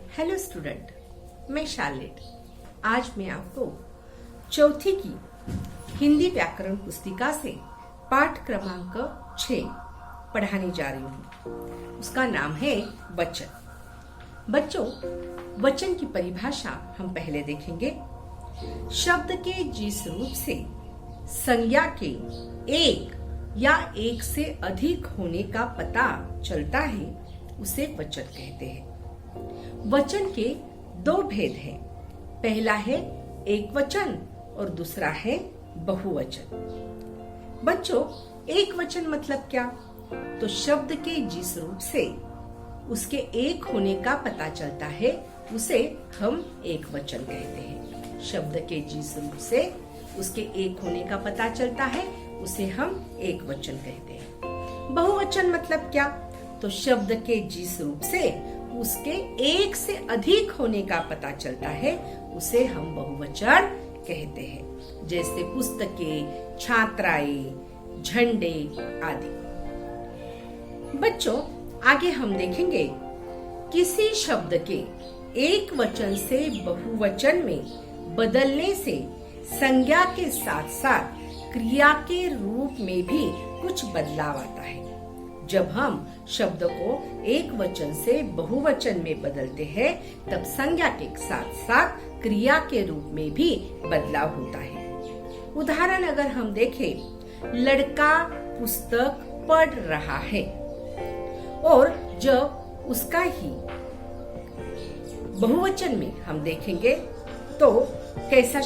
Hello student, मैं Charlotte. आज मैं आपको चौथी की हिंदी व्याकरण पुस्तिका से पाठ क्रमांक 6 पढ़ाने जा रही हूँ। उसका नाम है वचन। बच्चों, वचन की परिभाषा हम पहले देखेंगे। शब्द के जिस रूप से संज्ञा के एक या एक से अधिक होने का पता चलता है उसे वचन कहते हैं। वचन के दो भेद हैं। पहला है एक वचन और दूसरा है बहुवचन। बच्चों, एक वचन मतलब क्या? तो शब्द के जिस रूप से उसके एक होने का पता चलता है उसे हम एक वचन कहते हैं। शब्द के जिस रूप से उसके एक होने का पता चलता है उसे हम एक वचन कहते हैं। बहुवचन मतलब क्या? तो शब्द के जिस रूप से उसके एक से अधिक होने का पता चलता है उसे हम बहुवचन कहते हैं। जैसे पुस्तकें, छात्राएं, झंडे आदि। बच्चों, आगे हम देखेंगे किसी शब्द के एक वचन से बहुवचन में बदलने से संज्ञा के साथ साथ क्रिया के रूप में भी कुछ बदलाव आता है। जब हम शब्द को एक वचन से बहुवचन में बदलते हैं तब संज्ञा के साथ साथ क्रिया के रूप में भी बदलाव होता है। उदाहरण अगर हम देखें, लड़का पुस्तक पढ़ रहा है, और जब उसका ही बहुवचन में हम देखेंगे तो कैसा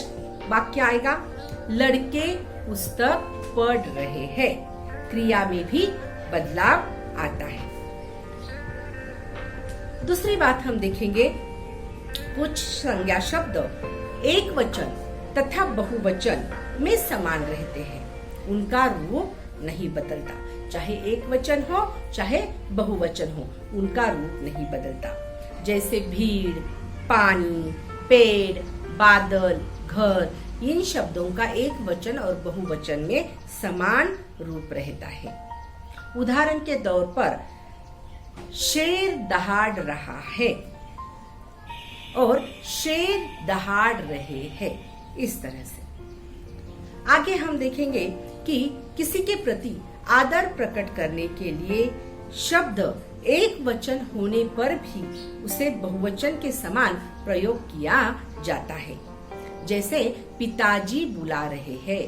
वाक्य आएगा? लड़के पुस्तक पढ़ रहे हैं। क्रिया में भी बदलाव आता है। दूसरी बात हम देखेंगे, कुछ संज्ञा शब्द एक वचन तथा बहुवचन में समान रहते हैं। उनका रूप नहीं बदलता। चाहे एक वचन हो चाहे बहुवचन हो, उनका रूप नहीं बदलता। जैसे भीड़, पानी, पेड़, बादल, घर, इन शब्दों का एक वचन और बहुवचन में समान रूप रहता है। उदाहरण के तौर पर शेर दहाड़ रहा है और शेर दहाड़ रहे हैं, इस तरह से। आगे हम देखेंगे कि किसी के प्रति आदर प्रकट करने के लिए शब्द एक वचन होने पर भी उसे बहुवचन के समान प्रयोग किया जाता है। जैसे पिताजी बुला रहे हैं,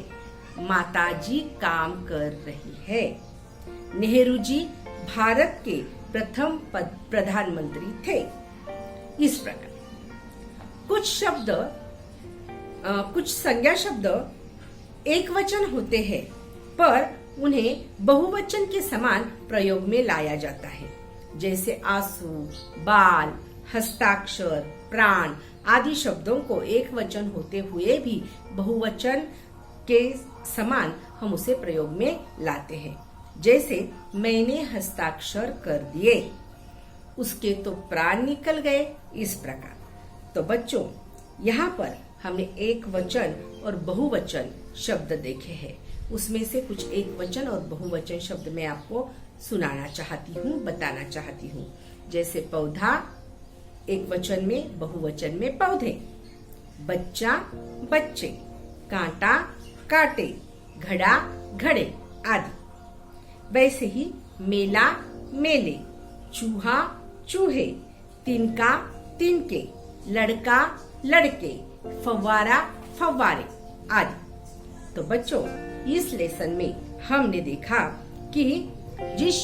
माताजी काम कर रही है, नेहरू जी भारत के प्रथम प्रधानमंत्री थे। इस प्रकार कुछ संज्ञा शब्द एक वचन होते हैं पर उन्हें बहुवचन के समान प्रयोग में लाया जाता है। जैसे आंसू, बाल, हस्ताक्षर, प्राण आदि शब्दों को एक वचन होते हुए भी बहुवचन के समान हम उसे प्रयोग में लाते हैं। जैसे मैंने हस्ताक्षर कर दिए, उसके तो प्राण निकल गए, इस प्रकार। तो बच्चों, यहाँ पर हमने एक वचन और बहुवचन शब्द देखे हैं। उसमें से कुछ एक वचन और बहुवचन शब्द मैं आपको सुनाना चाहती हूँ, बताना चाहती हूँ। जैसे पौधा एक वचन में, बहुवचन में पौधे, बच्चा बच्चे, कांटा कांटे, घड़ा घड़े आदि। वैसे ही मेला मेले, चूहा चूहे, तिनका तिनके, लड़का लड़के, फव्वारा फव्वारे आदि। तो बच्चों, इस लेसन में हमने देखा कि जिस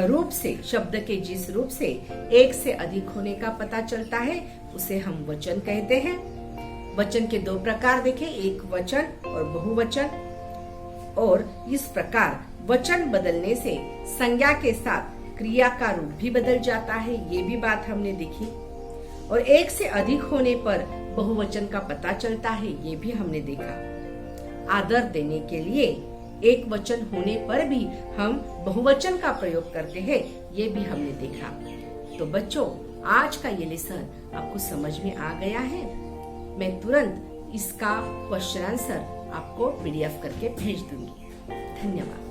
रूप से शब्द के जिस रूप से एक से अधिक होने का पता चलता है उसे हम वचन कहते हैं। वचन के दो प्रकार देखे, एक वचन और बहुवचन। और इस प्रकार वचन बदलने से संज्ञा के साथ क्रिया का रूप भी बदल जाता है, ये भी बात हमने देखी। और एक से अधिक होने पर बहुवचन का पता चलता है, ये भी हमने देखा। आदर देने के लिए एक वचन होने पर भी हम बहुवचन का प्रयोग करते हैं, ये भी हमने देखा। तो बच्चों, आज का ये लेसन आपको समझ में आ गया है। मैं तुरंत इसका क्वेश्चन आंसर आपको PDF करके भेज दूंगी। धन्यवाद।